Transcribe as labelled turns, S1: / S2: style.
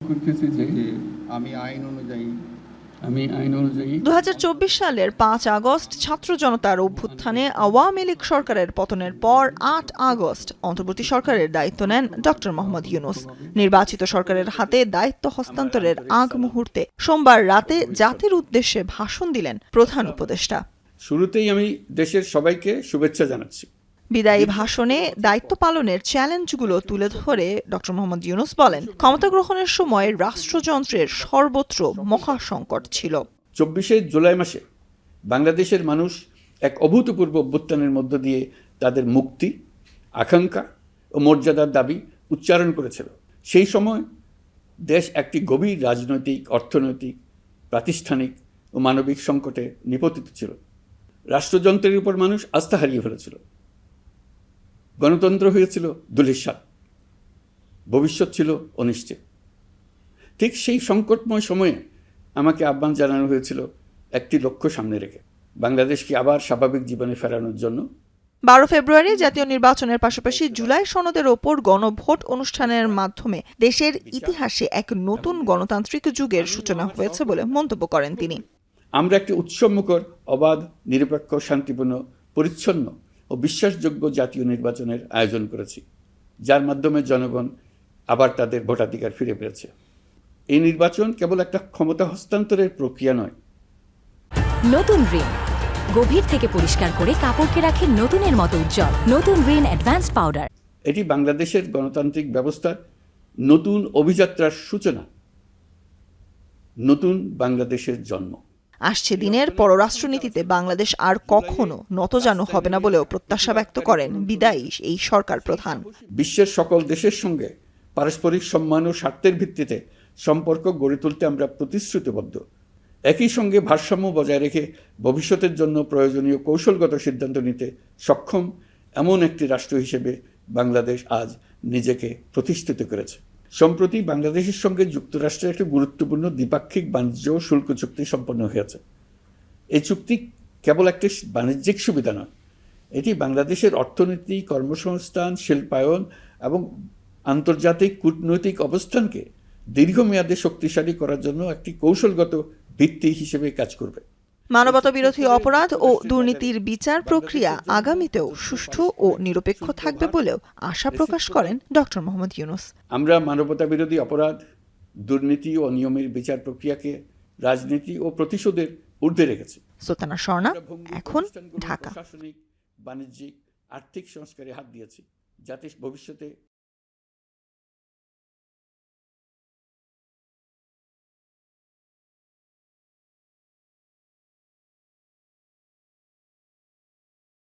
S1: করতেছি যে
S2: আমি আইন অনুযায়ী
S3: 2024 সালের 5 আগস্ট ছাত্র জনতার অভ্যুত্থানে আওয়ামী লীগ সরকারের পতনের পর 8 আগস্ট অন্তর্বর্তী সরকারের দায়িত্ব নেন ডক্টর মোহাম্মদ ইউনূস। নির্বাচিত সরকারের হাতে দায়িত্ব হস্তান্তরের আগ মুহূর্তে সোমবার রাতে জাতির উদ্দেশ্যে ভাষণ দিলেন প্রধান উপদেষ্টা।
S1: শুরুতেই আমি দেশের সবাইকে শুভেচ্ছা জানাচ্ছি।
S3: বিদায়ী ভাষণে দায়িত্ব পালনের চ্যালেঞ্জগুলো তুলে ধরে ডক্টর মোহাম্মদ ইউনূস বলেন, ক্ষমতা গ্রহণের সময় রাষ্ট্রযন্ত্রের সর্বত্র মহাসংকট ছিল।
S1: 24শে জুলাই মাসে বাংলাদেশের মানুষ এক অভূতপূর্ব অভ্যুত্থানের মধ্য দিয়ে তাদের মুক্তি, আকাঙ্ক্ষা ও মর্যাদার দাবি উচ্চারণ করেছিল। সেই সময় দেশ একটি গভীর রাজনৈতিক, অর্থনৈতিক, প্রাতিষ্ঠানিক ও মানবিক সংকটে নিপতিত ছিল। রাষ্ট্রযন্ত্রের উপর মানুষ আস্থা হারিয়ে ফেলেছিল। গণতন্ত্র হয়েছিল ধূলিসাৎ, ভবিষ্যৎ ছিল অনিশ্চিত। ঠিক সেই সংকটময় সময়ে আমাকে আহ্বান জানানো হয়েছিল একটি লক্ষ্য সামনে রেখে বাংলাদেশকে আবার স্বাভাবিক জীবনে ফেরানোর জন্য।
S3: 12 ফেব্রুয়ারি জাতীয় নির্বাচনের পাশাপাশি জুলাই সনদের ওপর গণভোট অনুষ্ঠানের মাধ্যমে দেশের ইতিহাসে এক নতুন গণতান্ত্রিক যুগের সূচনা হয়েছে বলে মন্তব্য করেন তিনি।
S1: আমরা একটি উৎসবমুখর, অবাধ, নিরপেক্ষ, শান্তিপূর্ণ, পরিচ্ছন্ন ও বিশ্বাসযোগ্য জাতীয় নির্বাচনের আয়োজন করেছি, যার মাধ্যমে জনগণ আবার তাদের ভোটাধিকার ফিরে পেয়েছে। এই নির্বাচন কেবল একটা ক্ষমতা হস্তান্তরের প্রক্রিয়া নয়।
S4: নতুন রিন গভীর থেকে পরিষ্কার করে কাপড়কে রাখে নতুনের মতো উজ্জ্বল। নতুন রিন অ্যাডভান্সড পাউডার।
S1: এটি বাংলাদেশের গণতান্ত্রিক ব্যবস্থার নতুন অভিযাত্রার সূচনা, নতুন বাংলাদেশের জন্ম।
S3: আসছে দিনের পররাষ্ট্রনীতিতে বাংলাদেশ আর কখনো নতজানু হবে না বলেও প্রত্যাশা ব্যক্ত করেন বিদায়ী এই সরকার প্রধান।
S1: বিশ্বের সকল দেশের সঙ্গে পারস্পরিক সম্মান ও স্বার্থের ভিত্তিতে সম্পর্ক গড়ে তুলতে আমরা প্রতিশ্রুতিবদ্ধ। একই সঙ্গে ভারসাম্য বজায় রেখে ভবিষ্যতের জন্য প্রয়োজনীয় কৌশলগত সিদ্ধান্ত নিতে সক্ষম এমন একটি রাষ্ট্র হিসেবে বাংলাদেশ আজ নিজেকে প্রতিষ্ঠিত করেছে। সম্প্রতি বাংলাদেশের সঙ্গে যুক্তরাষ্ট্রের একটি গুরুত্বপূর্ণ দ্বিপাক্ষিক বাণিজ্য ও শুল্ক চুক্তি সম্পন্ন হয়েছে। এই চুক্তি কেবল একটি বাণিজ্যিক সুবিধা নয়, এটি বাংলাদেশের অর্থনীতি, কর্মসংস্থান, শিল্পায়ন এবং আন্তর্জাতিক কূটনৈতিক অবস্থানকে দীর্ঘমেয়াদে শক্তিশালী করার জন্য একটি কৌশলগত ভিত্তি হিসেবে কাজ করবে।
S3: মানবতা বিরোধী অপরাধ ও দুর্নীতির বিচার প্রক্রিয়া আগামীতেও সুষ্ঠু ও নিরপেক্ষ থাকবে বলেও আশা প্রকাশ করেন ডক্টর মোহাম্মদ ইউনূস।
S1: আমরা মানবতা বিরোধী অপরাধ, দুর্নীতি ও অনিয়মের বিচার প্রক্রিয়াকে রাজনীতি ও প্রতিশোধের ঊর্ধ্বে রেখেছি।
S3: সুলতানা স্বর্ণা, এখন ঢাকা।
S1: প্রশাসনিক, বাণিজ্যিক, আর্থিক সংস্কারে হাত দিয়েছি, যাতে ভবিষ্যতে